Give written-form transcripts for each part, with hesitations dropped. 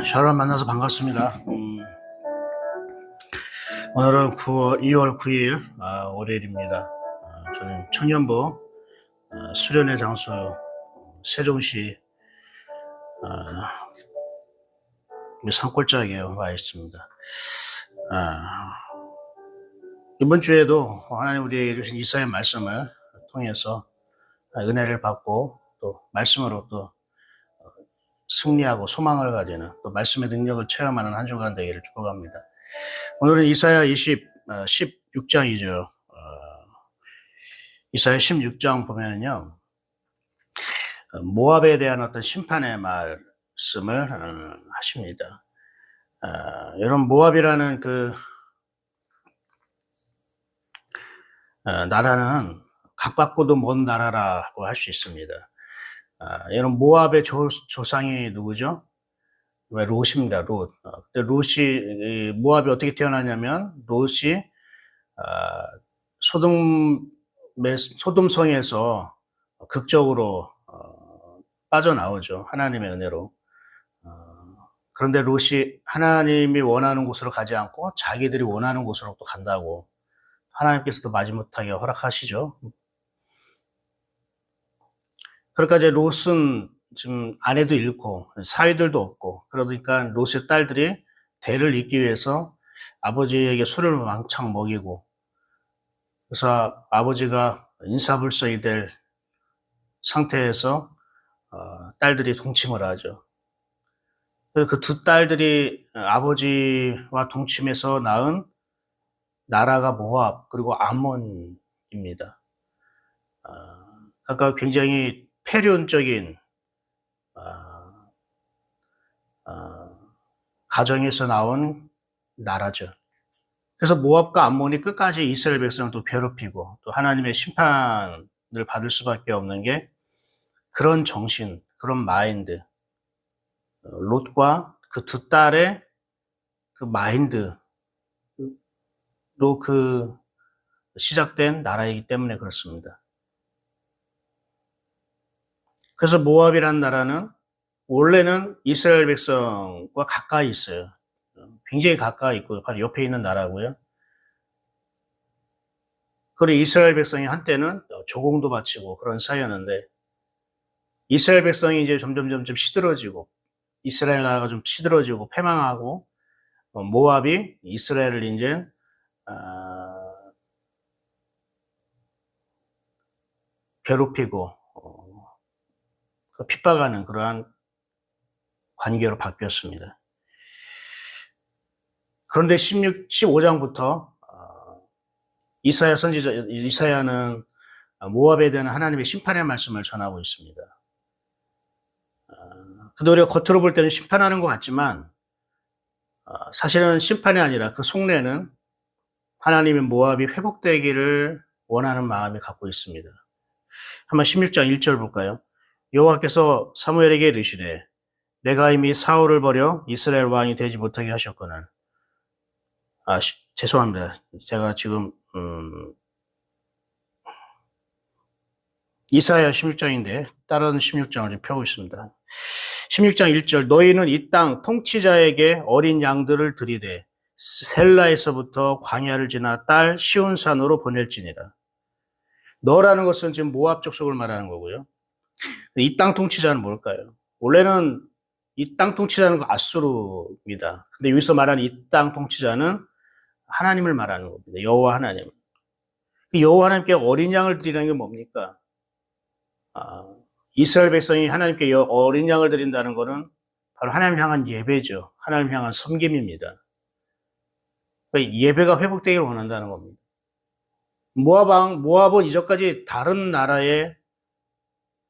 샤론 만나서 반갑습니다. 오늘은 2월 9일 월요일입니다. 저는 청년부 수련회 장소 세종시 산골짜기에 와 있습니다. 이번 주에도 하나님 우리에게 주신 이사야 말씀을 통해서 은혜를 받고 또 말씀으로 또 승리하고 소망을 가지는 또 말씀의 능력을 체험하는 한 주간 되기를 축복합니다. 오늘은 이사야 16장이죠. 이사야 16장 보면요, 모압에 대한 어떤 심판의 말씀을 하십니다. 여러분, 모압이라는 그 나라는 각박고도 먼 나라라고 할 수 있습니다. 여러분, 모압의 조상이 누구죠? 롯입니다. 롯. 모압이 어떻게 태어나냐면 롯이 소돔성에서 극적으로 빠져나오죠. 하나님의 은혜로. 그런데 롯이 하나님이 원하는 곳으로 가지 않고 자기들이 원하는 곳으로 또 간다고 하나님께서도 마지못하게 허락하시죠. 그러니까 이제 롯은 지금 아내도 잃고 사위들도 없고, 그러니까 롯의 딸들이 대를 잇기 위해서 아버지에게 술을 왕창 먹이고, 그래서 아버지가 인사불성이 될 상태에서 딸들이 동침을 하죠. 그 두 딸들이 아버지와 동침해서 낳은 나라가 모압 그리고 암몬입니다. 그러니까 굉장히 폐륜적인 가정에서 나온 나라죠. 그래서 모압과 암몬이 끝까지 이스라엘 백성을 또 괴롭히고 또 하나님의 심판을 받을 수밖에 없는 게 그런 정신, 그런 마인드, 롯과 그 두 딸의 그 마인드로 그 시작된 나라이기 때문에 그렇습니다. 그래서 모압이라는 나라는 원래는 이스라엘 백성과 가까이 있어요. 굉장히 가까이 있고 바로 옆에 있는 나라고요. 그리고 이스라엘 백성이 한때는 조공도 바치고 그런 사이였는데, 이스라엘 백성이 이제 점점 시들어지고 이스라엘 나라가 좀 시들어지고 패망하고 모압이 이스라엘을 이제 괴롭히고 핍박하는 그러한 관계로 바뀌었습니다. 그런데 15장부터 이사야 선지자 이사야는 모압에 대한 하나님의 심판의 말씀을 전하고 있습니다. 근데 우리가 겉으로 볼 때는 심판하는 것 같지만 사실은 심판이 아니라 그 속내는 하나님의 모압이 회복되기를 원하는 마음이 갖고 있습니다. 한번 16장 1절 볼까요? 여호와께서 사무엘에게 이르시되 내가 이미 사울을 버려 이스라엘 왕이 되지 못하게 하셨거늘. 죄송합니다. 제가 지금 이사야 16장인데 다른 16장을 좀 펴고 있습니다. 16장 1절 너희는 이 땅 통치자에게 어린 양들을 들이되 셀라에서부터 광야를 지나 딸 시온산으로 보낼지니라. 너라는 것은 지금 모압 족속을 말하는 거고요. 이 땅 통치자는 뭘까요? 원래는 이 땅 통치자는 거 아수르입니다. 근데 여기서 말하는 이 땅 통치자는 하나님을 말하는 겁니다. 여호와 하나님. 여호와 하나님께 어린 양을 드리는 게 뭡니까? 이스라엘 백성이 하나님께 어린 양을 드린다는 것은 바로 하나님 향한 예배죠. 하나님 향한 섬김입니다. 그러니까 예배가 회복되기를 원한다는 겁니다. 모압은 이전까지 다른 나라에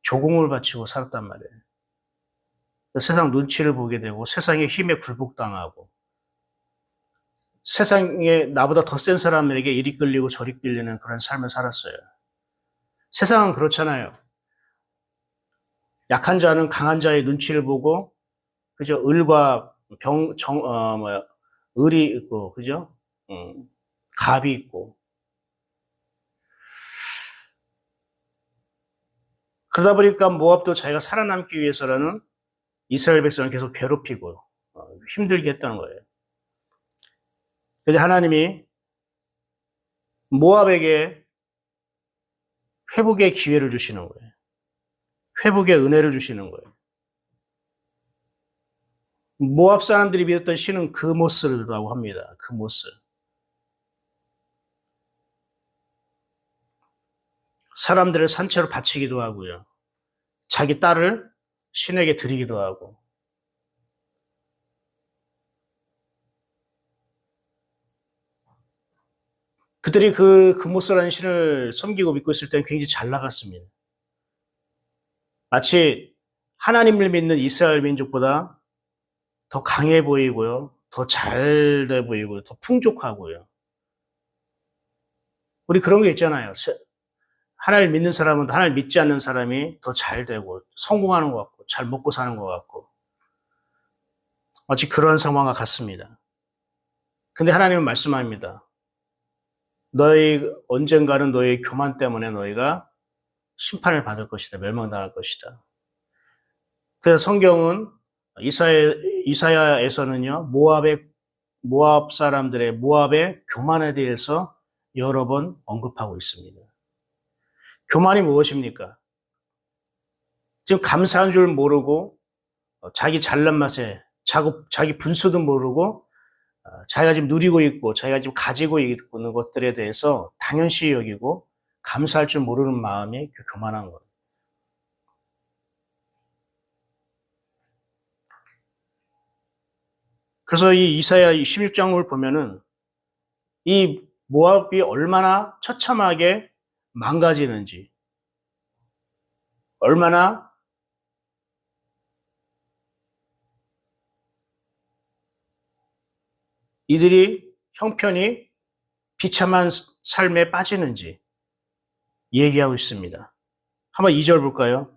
조공을 바치고 살았단 말이에요. 세상 눈치를 보게 되고 세상의 힘에 굴복당하고 세상에 나보다 더 센 사람에게 이리 끌리고 저리 끌리는 그런 삶을 살았어요. 세상은 그렇잖아요. 약한 자는 강한 자의 눈치를 보고, 그죠? 을과 을이 있고, 그죠? 갑이 있고. 그러다 보니까 모압도 자기가 살아남기 위해서라는 이스라엘 백성을 계속 괴롭히고 힘들게 했다는 거예요. 그래서 하나님이 모압에게 회복의 기회를 주시는 거예요. 회복의 은혜를 주시는 거예요. 모압 사람들이 믿었던 신은 그모스라고 합니다. 그모스. 사람들을 산채로 바치기도 하고요. 자기 딸을 신에게 드리기도 하고. 그들이 그 그모스라는 신을 섬기고 믿고 있을 때는 굉장히 잘 나갔습니다. 마치 하나님을 믿는 이스라엘 민족보다 더 강해 보이고요. 더 잘 돼 보이고요. 더 풍족하고요. 우리 그런 게 있잖아요. 하나님을 믿는 사람은 하나님을 믿지 않는 사람이 더 잘 되고 성공하는 것 같고 잘 먹고 사는 것 같고 마치 그런 상황과 같습니다. 근데 하나님은 말씀합니다. 너희 언젠가는 너희 교만 때문에 너희가 심판을 받을 것이다. 멸망당할 것이다. 그래서 성경은 이사야에서는요. 모압 사람들의 모압의 교만에 대해서 여러 번 언급하고 있습니다. 교만이 무엇입니까? 지금 감사한 줄 모르고 자기 잘난 맛에 자기 분수도 모르고 자기가 지금 누리고 있고 자기가 지금 가지고 있는 것들에 대해서 당연시 여기고 감사할 줄 모르는 마음이 교만한 거예요. 그래서 이 이사야 16장을 보면은 이 모압이 얼마나 처참하게 망가지는지, 얼마나 이들이 형편이 비참한 삶에 빠지는지 얘기하고 있습니다. 한번 2절 볼까요?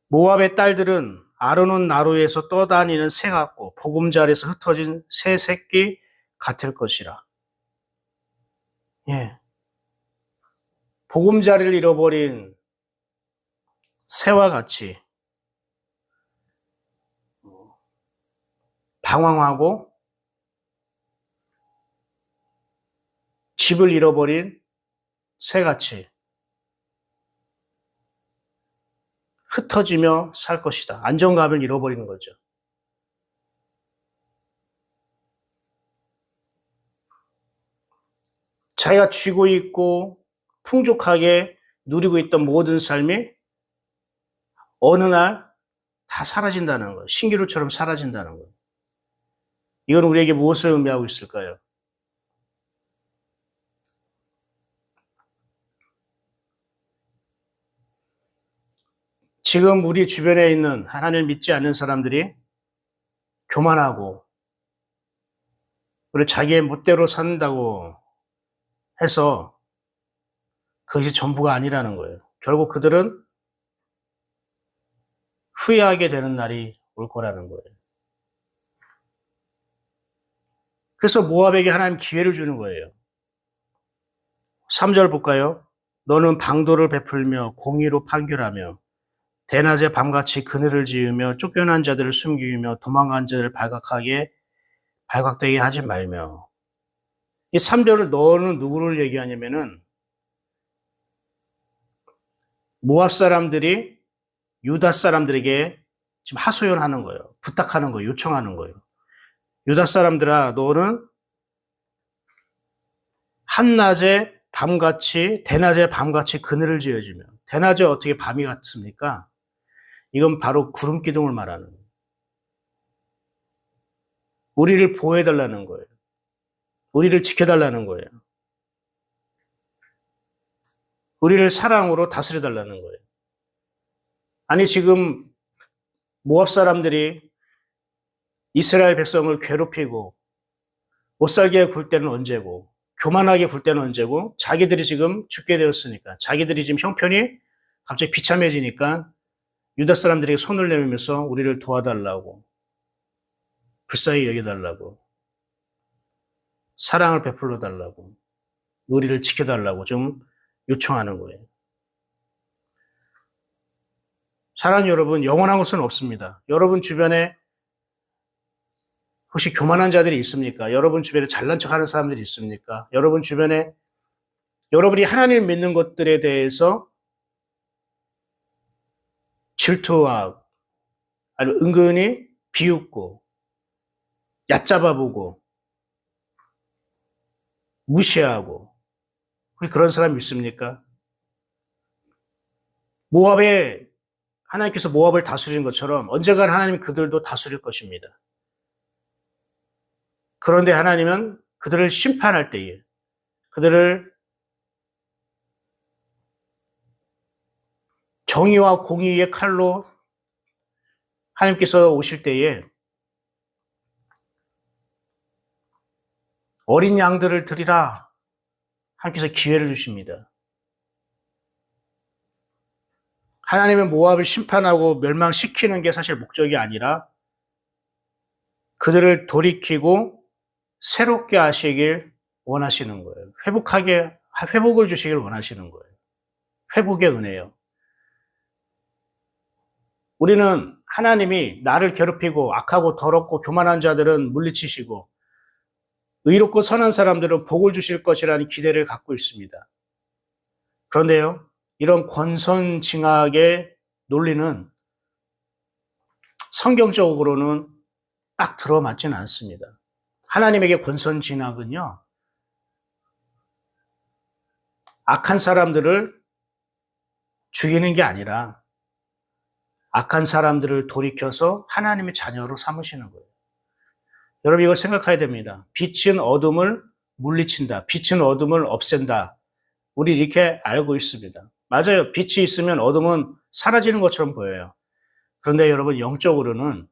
모압의 딸들은 아르논 나루에서 떠다니는 새 같고 보금자리에서 흩어진 새 새끼 같을 것이라. 예. 보금자리를 잃어버린 새와 같이 방황하고 집을 잃어버린 새같이 흩어지며 살 것이다. 안정감을 잃어버리는 거죠. 자기가 쥐고 있고 풍족하게 누리고 있던 모든 삶이 어느 날 다 사라진다는 거예요. 신기루처럼 사라진다는 거예요. 이건 우리에게 무엇을 의미하고 있을까요? 지금 우리 주변에 있는 하나님을 믿지 않는 사람들이 교만하고 그리고 자기의 멋대로 산다고 해서 그것이 전부가 아니라는 거예요. 결국 그들은 후회하게 되는 날이 올 거라는 거예요. 그래서 모압에게 하나님 기회를 주는 거예요. 3절 볼까요? 너는 방도를 베풀며 공의로 판결하며 대낮에 밤같이 그늘을 지으며 쫓겨난 자들을 숨기며 도망간 자들을 발각되게 하지 말며. 이 3절을 너는 누구를 얘기하냐면은 모압 사람들이 유다 사람들에게 지금 하소연하는 거예요. 부탁하는 거예요. 요청하는 거예요. 유다 사람들아, 너는 대낮에 밤같이 그늘을 지어주며, 대낮에 어떻게 밤이 같습니까? 이건 바로 구름 기둥을 말하는 거예요. 우리를 보호해달라는 거예요. 우리를 지켜달라는 거예요. 우리를 사랑으로 다스려달라는 거예요. 아니, 지금 모압 사람들이 이스라엘 백성을 괴롭히고 못 살게 굴 때는 언제고 교만하게 굴 때는 언제고 자기들이 지금 죽게 되었으니까 자기들이 지금 형편이 갑자기 비참해지니까 유다 사람들에게 손을 내밀면서 우리를 도와달라고 불쌍히 여겨달라고 사랑을 베풀어 달라고 우리를 지켜달라고 좀 요청하는 거예요. 사랑하는 여러분, 영원한 것은 없습니다. 여러분 주변에 혹시 교만한 자들이 있습니까? 여러분 주변에 잘난 척하는 사람들이 있습니까? 여러분 주변에 여러분이 하나님을 믿는 것들에 대해서 질투하고 아니면 은근히 비웃고 얕잡아보고 무시하고 혹시 그런 사람이 있습니까? 하나님께서 모압을 다스리는 것처럼 언젠간 하나님이 그들도 다스릴 것입니다. 그런데 하나님은 그들을 심판할 때에 그들을 정의와 공의의 칼로 하나님께서 오실 때에 어린 양들을 드리라 하나님께서 기회를 주십니다. 하나님은 모압을 심판하고 멸망시키는 게 사실 목적이 아니라 그들을 돌이키고 새롭게 하시길 원하시는 거예요. 회복을 주시길 원하시는 거예요. 회복의 은혜요. 우리는 하나님이 나를 괴롭히고 악하고 더럽고 교만한 자들은 물리치시고 의롭고 선한 사람들은 복을 주실 것이라는 기대를 갖고 있습니다. 그런데요, 이런 권선징악의 논리는 성경적으로는 딱 들어맞지는 않습니다. 하나님에게 권선징악은요, 악한 사람들을 죽이는 게 아니라 악한 사람들을 돌이켜서 하나님의 자녀로 삼으시는 거예요. 여러분 이걸 생각해야 됩니다. 빛은 어둠을 물리친다. 빛은 어둠을 없앤다. 우리 이렇게 알고 있습니다. 맞아요. 빛이 있으면 어둠은 사라지는 것처럼 보여요. 그런데 여러분 영적으로는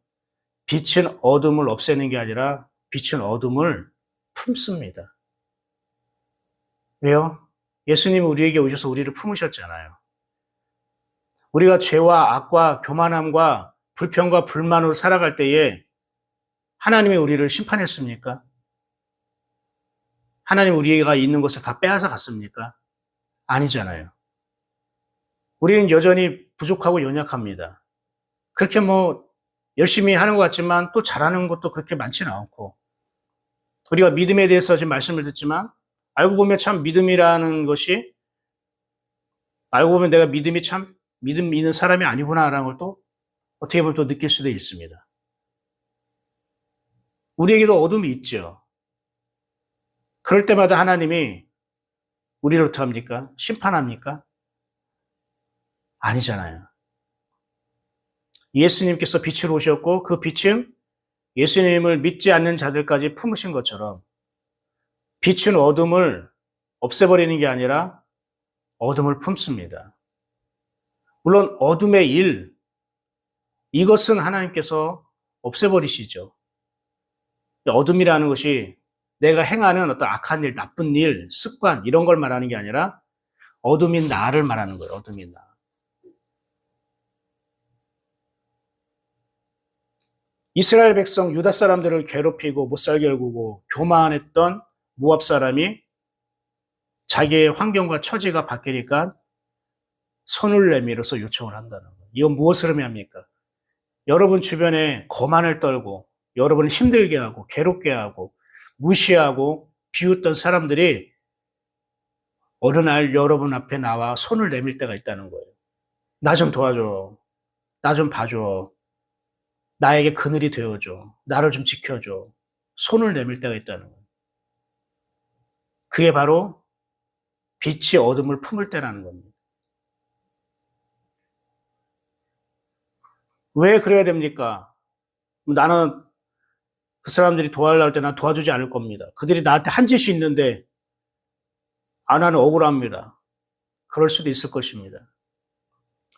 빛은 어둠을 없애는 게 아니라 빛은 어둠을 품습니다. 왜요? 예수님이 우리에게 오셔서 우리를 품으셨잖아요. 우리가 죄와 악과 교만함과 불평과 불만으로 살아갈 때에 하나님이 우리를 심판했습니까? 하나님 우리가 있는 것을 다 빼앗아 갔습니까? 아니잖아요. 우리는 여전히 부족하고 연약합니다. 그렇게 열심히 하는 것 같지만 또 잘하는 것도 그렇게 많지는 않고 우리가 믿음에 대해서 지금 말씀을 듣지만 알고 보면 참 믿음이라는 것이 알고 보면 내가 믿음 있는 사람이 아니구나라는 걸 또 어떻게 보면 또 느낄 수도 있습니다. 우리에게도 어둠이 있죠. 그럴 때마다 하나님이 우리를 어떻게 합니까? 심판합니까? 아니잖아요. 예수님께서 빛으로 오셨고 그 빛은 예수님을 믿지 않는 자들까지 품으신 것처럼 빛은 어둠을 없애버리는 게 아니라 어둠을 품습니다. 물론 어둠의 일, 이것은 하나님께서 없애버리시죠. 어둠이라는 것이 내가 행하는 어떤 악한 일, 나쁜 일, 습관 이런 걸 말하는 게 아니라 어둠인 나를 말하는 거예요. 어둠인 나. 이스라엘 백성 유다 사람들을 괴롭히고 못살게 굴고 교만했던 모압 사람이 자기의 환경과 처지가 바뀌니까 손을 내밀어서 요청을 한다는 거예요. 이건 무엇을 의미합니까? 여러분 주변에 거만을 떨고 여러분을 힘들게 하고 괴롭게 하고 무시하고 비웃던 사람들이 어느 날 여러분 앞에 나와 손을 내밀 때가 있다는 거예요. 나 좀 도와줘. 나 좀 봐줘. 나에게 그늘이 되어줘. 나를 좀 지켜줘. 손을 내밀 때가 있다는 거예요. 그게 바로 빛이 어둠을 품을 때라는 겁니다. 왜 그래야 됩니까? 나는 그 사람들이 도와달라고 할 때 난 도와주지 않을 겁니다. 그들이 나한테 한 짓이 있는데 나는 억울합니다. 그럴 수도 있을 것입니다.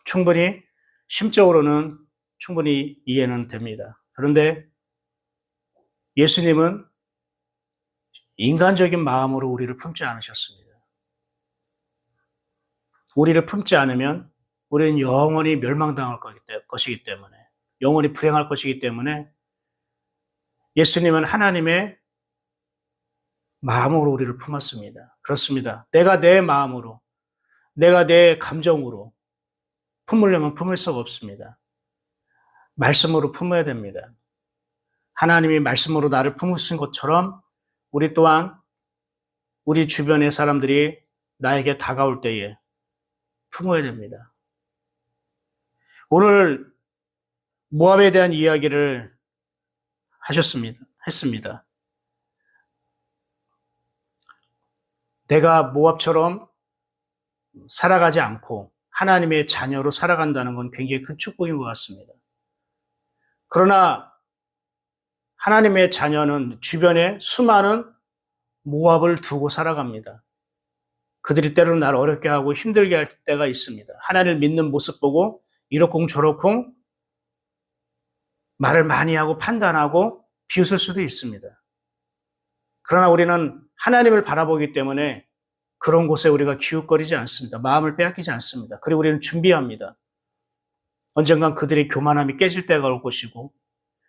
충분히 심적으로는 충분히 이해는 됩니다. 그런데 예수님은 인간적인 마음으로 우리를 품지 않으셨습니다. 우리를 품지 않으면 우리는 영원히 멸망당할 것이기 때문에 영원히 불행할 것이기 때문에 예수님은 하나님의 마음으로 우리를 품었습니다. 그렇습니다. 내가 내 마음으로 내가 내 감정으로 품으려면 품을 수가 없습니다. 말씀으로 품어야 됩니다. 하나님이 말씀으로 나를 품으신 것처럼 우리 또한 우리 주변의 사람들이 나에게 다가올 때에 품어야 됩니다. 오늘 모압에 대한 이야기를 했습니다. 내가 모압처럼 살아가지 않고 하나님의 자녀로 살아간다는 건 굉장히 큰 축복인 것 같습니다. 그러나 하나님의 자녀는 주변에 수많은 모압을 두고 살아갑니다. 그들이 때로는 나를 어렵게 하고 힘들게 할 때가 있습니다. 하나님을 믿는 모습 보고 이러쿵 저러쿵 말을 많이 하고 판단하고 비웃을 수도 있습니다. 그러나 우리는 하나님을 바라보기 때문에 그런 곳에 우리가 기웃거리지 않습니다. 마음을 빼앗기지 않습니다. 그리고 우리는 준비합니다. 언젠간 그들의 교만함이 깨질 때가 올 것이고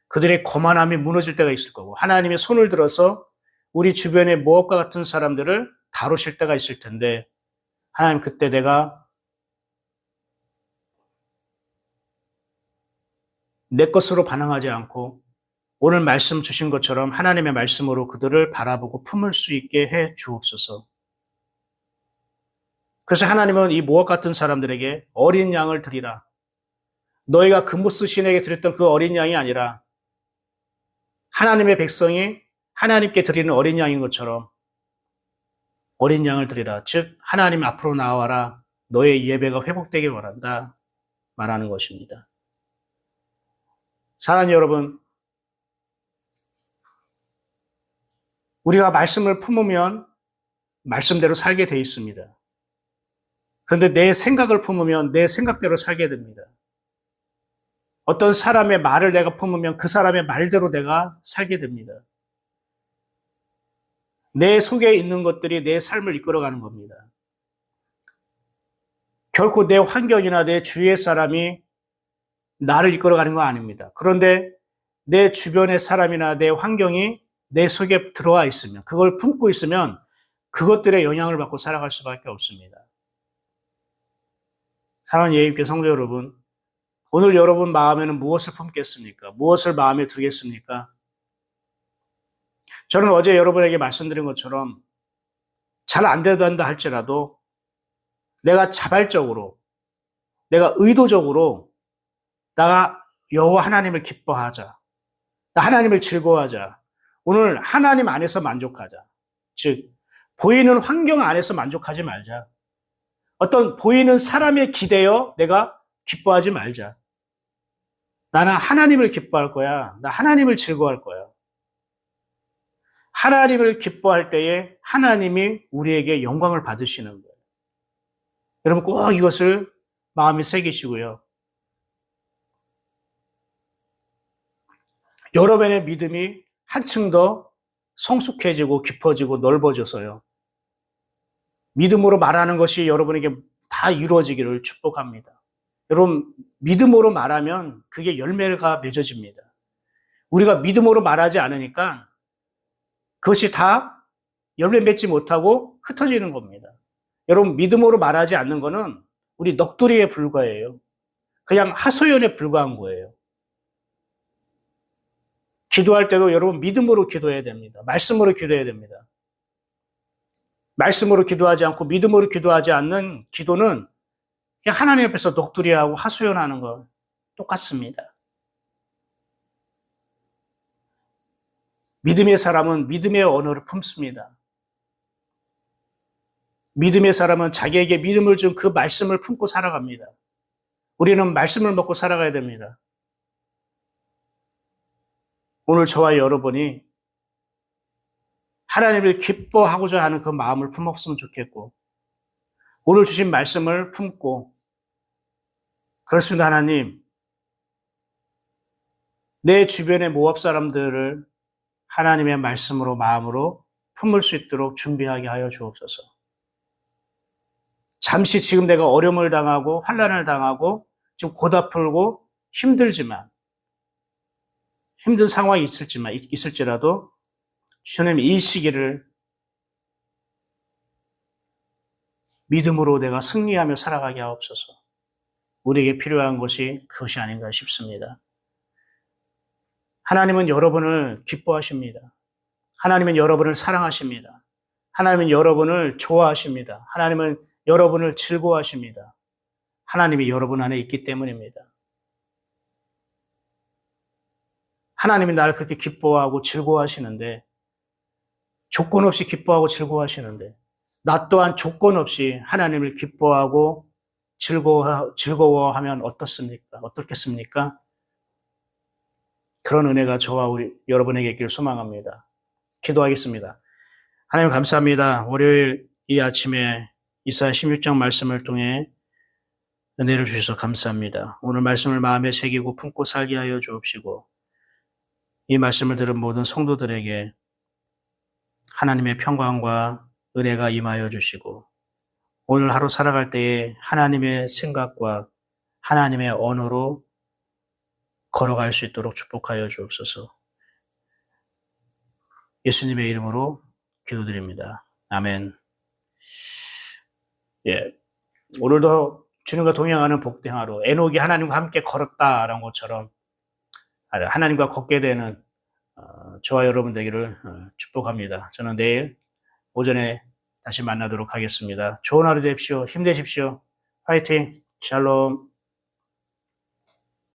그들의 거만함이 무너질 때가 있을 거고 하나님의 손을 들어서 우리 주변의 모압과 같은 사람들을 다루실 때가 있을 텐데 하나님 그때 내가 내 것으로 반응하지 않고 오늘 말씀 주신 것처럼 하나님의 말씀으로 그들을 바라보고 품을 수 있게 해 주옵소서. 그래서 하나님은 이 모압 같은 사람들에게 어린 양을 드리라. 너희가 금보스 신에게 드렸던 그 어린 양이 아니라 하나님의 백성이 하나님께 드리는 어린 양인 것처럼 어린 양을 드리라. 즉 하나님 앞으로 나와라. 너의 예배가 회복되길 원한다. 말하는 것입니다. 사랑하는 여러분, 우리가 말씀을 품으면 말씀대로 살게 돼 있습니다. 그런데 내 생각을 품으면 내 생각대로 살게 됩니다. 어떤 사람의 말을 내가 품으면 그 사람의 말대로 내가 살게 됩니다. 내 속에 있는 것들이 내 삶을 이끌어가는 겁니다. 결코 내 환경이나 내 주위의 사람이 나를 이끌어가는 거 아닙니다. 그런데 내 주변의 사람이나 내 환경이 내 속에 들어와 있으면, 그걸 품고 있으면 그것들의 영향을 받고 살아갈 수밖에 없습니다. 사랑하는 예수님께 성도 여러분, 오늘 여러분 마음에는 무엇을 품겠습니까? 무엇을 마음에 두겠습니까? 저는 어제 여러분에게 말씀드린 것처럼 잘 안 된다 할지라도 내가 자발적으로, 내가 의도적으로 나가 여호와 하나님을 기뻐하자. 나 하나님을 즐거워하자. 오늘 하나님 안에서 만족하자. 즉 보이는 환경 안에서 만족하지 말자. 어떤 보이는 사람에 기대어 내가 기뻐하지 말자. 나는 하나님을 기뻐할 거야. 나 하나님을 즐거워할 거야. 하나님을 기뻐할 때에 하나님이 우리에게 영광을 받으시는 거예요. 여러분 꼭 이것을 마음에 새기시고요. 여러분의 믿음이 한층 더 성숙해지고 깊어지고 넓어져서요. 믿음으로 말하는 것이 여러분에게 다 이루어지기를 축복합니다. 여러분 믿음으로 말하면 그게 열매가 맺어집니다. 우리가 믿음으로 말하지 않으니까 그것이 다 열매 맺지 못하고 흩어지는 겁니다. 여러분 믿음으로 말하지 않는 거는 우리 넋두리에 불과해요. 그냥 하소연에 불과한 거예요. 기도할 때도 여러분 믿음으로 기도해야 됩니다. 말씀으로 기도해야 됩니다. 말씀으로 기도하지 않고 믿음으로 기도하지 않는 기도는 그냥 하나님 앞에서 넋두리하고 하소연하는 거 똑같습니다. 믿음의 사람은 믿음의 언어를 품습니다. 믿음의 사람은 자기에게 믿음을 준 그 말씀을 품고 살아갑니다. 우리는 말씀을 먹고 살아가야 됩니다. 오늘 저와 여러분이 하나님을 기뻐하고자 하는 그 마음을 품었으면 좋겠고 오늘 주신 말씀을 품고 그렇습니다. 하나님, 내 주변의 모압 사람들을 하나님의 말씀으로 마음으로 품을 수 있도록 준비하게 하여 주옵소서. 잠시 지금 내가 어려움을 당하고 환난을 당하고 좀 고달프고 힘들지만 힘든 상황이 있을지라도 주님 이 시기를 믿음으로 내가 승리하며 살아가게 하옵소서. 우리에게 필요한 것이 그것이 아닌가 싶습니다. 하나님은 여러분을 기뻐하십니다. 하나님은 여러분을 사랑하십니다. 하나님은 여러분을 좋아하십니다. 하나님은 여러분을 즐거워하십니다. 하나님이 여러분 안에 있기 때문입니다. 하나님이 나를 그렇게 기뻐하고 즐거워하시는데, 조건 없이 기뻐하고 즐거워하시는데, 나 또한 조건 없이 하나님을 기뻐하고 즐거워하면 어떻습니까? 어떻겠습니까? 그런 은혜가 저와 여러분에게 있기를 소망합니다. 기도하겠습니다. 하나님 감사합니다. 월요일 이 아침에 이사야 16장 말씀을 통해 은혜를 주셔서 감사합니다. 오늘 말씀을 마음에 새기고 품고 살게 하여 주옵시고, 이 말씀을 들은 모든 성도들에게 하나님의 평강과 은혜가 임하여 주시고, 오늘 하루 살아갈 때에 하나님의 생각과 하나님의 언어로 걸어갈 수 있도록 축복하여 주옵소서. 예수님의 이름으로 기도드립니다. 아멘. 예. 오늘도 주님과 동행하는 복된 하루, 에녹이 하나님과 함께 걸었다라는 것처럼 하나님과 걷게 되는 저와 여러분 되기를 축복합니다. 저는 내일 오전에 다시 만나도록 하겠습니다. 좋은 하루 되십시오. 힘내십시오. 화이팅! 샬롬!